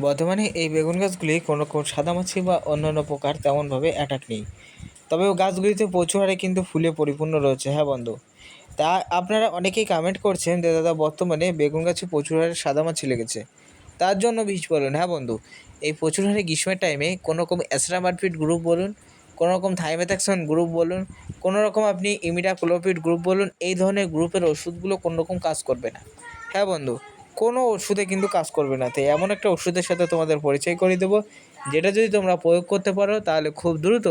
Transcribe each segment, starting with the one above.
বর্তমানে এই বেগুন গাছগুলি কোনো সাদামাছি বা অন্যান্য পোকার তেমনভাবে অ্যাটাক নেই, তবে গাছগুলিতে প্রচুর হারে কিন্তু ফুলে পরিপূর্ণ রয়েছে। হ্যাঁ বন্ধু, তা আপনারা অনেকেই কমেন্ট করছেন যে দাদা বর্তমানে বেগুন গাছে প্রচুর হারে সাদামাছি লেগেছে, তার জন্য বীজ বলুন। হ্যাঁ বন্ধু, এই প্রচুর হারে গ্রীষ্মের টাইমে কোনো রকম অ্যাস্ট্রামারপিড গ্রুপ বলুন, কোনো রকম থাইমেথাক্সন গ্রুপ বলুন, কোনো রকম আপনি ইমিডাক্লোপিড গ্রুপ বলুন, এই ধরনের গ্রুপের ওষুধগুলো কোনো রকম কাজ করবে না। হ্যাঁ বন্ধু, কোনো ওষুধে কিন্তু কাজ করবে না। তাই এমন একটা ওষুধের সাথে তোমাদের পরিচয় করে দেবো, যেটা যদি তোমরা প্রয়োগ করতে পারো তাহলে খুব দ্রুত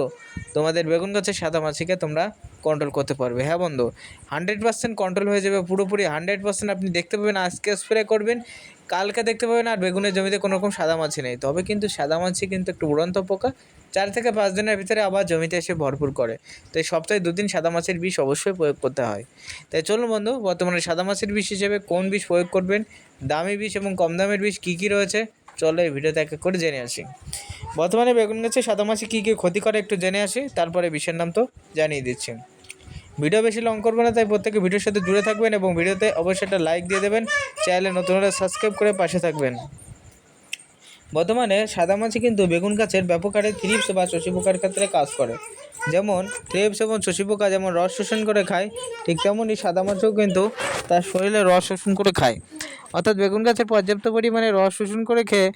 তোমাদের বেগুন গাছের সাদামাছিকে তোমরা কন্ট্রোল করতে পারবে। হ্যাঁ বন্ধু, 100% কন্ট্রোল হয়ে যাবে, পুরোপুরি 100% আপনি দেখতে পাবেন। আজকে স্প্রে করবেন, কালকে দেখতে পাবেন আর বেগুনের জমিতে কোনো রকম সাদামাছি নেই। তবে কিন্তু সাদামাছি কিন্তু একটু উড়ন্ত পোকা, 4 থেকে 5 দিনের ভিতরে আবার জমিতে এসে ভরপুর করে। তো এই সপ্তাহে 2 দিন সাদামাছির বিষ অবশ্যই প্রয়োগ করতে হয়। তাই চলুন বন্ধু, বর্তমানে সাদামাছির বিষ হিসেবে কোন বিষ প্রয়োগ করবেন, দামি বিষ এবং কম দামের বিষ কী কী রয়েছে, চলো এই ভিডিওতে এক এক করে জেনে আসি। বর্তমানে বেগুন গাছে সাদামাছি কী কী ক্ষতি করে একটু জেনে আসি, তারপরে বিষের নাম তো জানিয়ে দিচ্ছি। ভিডিও বেশি লং করবো না, তাই প্রত্যেকে ভিডিওর সাথে জুড়ে থাকবেন এবং ভিডিওতে অবশ্যই একটা লাইক দিয়ে দেবেন, চ্যানেলে নতুন হলে সাবস্ক্রাইব করে পাশে থাকবেন। বর্তমানে সাদামাছি কিন্তু বেগুন গাছের ব্যাপক হারে থ্রিপস বা শোষী পোকার ক্ষেত্রে কাজ করে। যেমন থ্রিপস এবং শোষী পোকা যেমন রস শোষণ করে খায়, ঠিক তেমনই সাদামাছিও কিন্তু তার শরীরে রস শোষণ করে খায়। অর্থাৎ বেগুন গাছের পর্যাপ্ত পরিমাণে রস শোষণ করে খেয়ে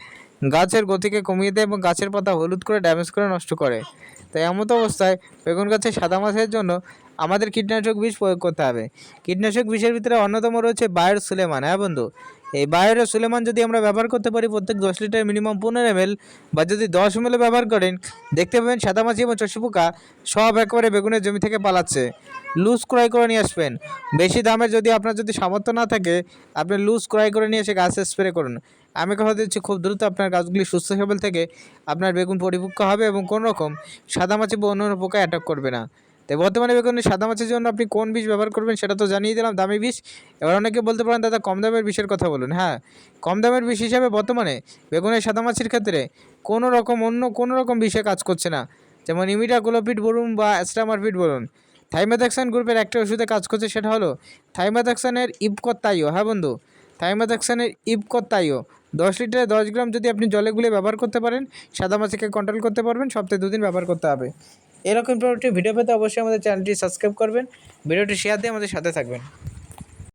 গাছের গতিকে কমিয়ে দেয় এবং গাছের পাতা হলুদ করে ড্যামেজ করে নষ্ট করে। তাই এমতো অবস্থায় বেগুন গাছের সাদামাছির জন্য আমাদের কীটনাশক বিষ প্রয়োগ করতে হবে। কীটনাশক বিষের ভিতরে অন্যতম রয়েছে বায়োর সুলেমান। হ্যাঁ বন্ধু, এই বায়োর সুলেমান যদি আমরা ব্যবহার করতে পারি প্রত্যেক 10 লিটার মিনিমাম 15 ml, বা যদি 10 ml ব্যবহার করেন, দেখতে পাবেন সাদামাছি এবং শোষী পোকা সব একেবারে বেগুনের জমি থেকে পালাচ্ছে। লুজ ক্রয় করে নিয়ে আসবেন, বেশি দামের যদি আপনার যদি সামর্থ্য না থাকে, আপনি লুজ ক্রয় করে নিয়ে এসে গাছে স্প্রে করুন। আমি কথা দিচ্ছি খুব দ্রুত আপনার গাছগুলি সুস্থ সবল থেকে আপনার বেগুন পরিপক্ক হবে এবং কোনো রকম সাদামাছি বা অন্যান্য পোকা অ্যাটাক করবে না। তাই বর্তমানে বেগুনের সাদামাছির জন্য আপনি কোন বিষ ব্যবহার করবেন সেটা তো জানিয়ে দিলাম, দামি বিষ। এবার অনেকে বলতে পারেন দাদা কম দামের বিষের কথা বলুন। হ্যাঁ, কম দামের বিষ হিসাবে বর্তমানে বেগুনের সাদামাছির ক্ষেত্রে অন্য কোনো রকম বিষে কাজ করছে না। যেমন ইমিডাক্লোপিড বলুন বা অ্যাস্ট্রামারপিড বলুন, থাইমেথাক্সান গ্রুপের একটা ওষুধে কাজ করছে, সেটা হলো থাইমেথাক্সানের ইপকত্তাইও। হ্যাঁ বন্ধু, থাইমেথাক্সানের ইপকত্তাইও 10 লিটারে 10 গ্রাম যদি আপনি জলে গুলে ব্যবহার করতে পারেন, সাদামাছিকে কন্ট্রোল করতে পারবেন। সপ্তাহে 2 দিন ব্যবহার করতে হবে। এরকম প্রোডাক্টের ভিডিও পেতে অবশ্যই আমাদের চ্যানেলটি সাবস্ক্রাইব করবেন, ভিডিওটি শেয়ার দিয়ে আমাদের সাথে থাকবেন।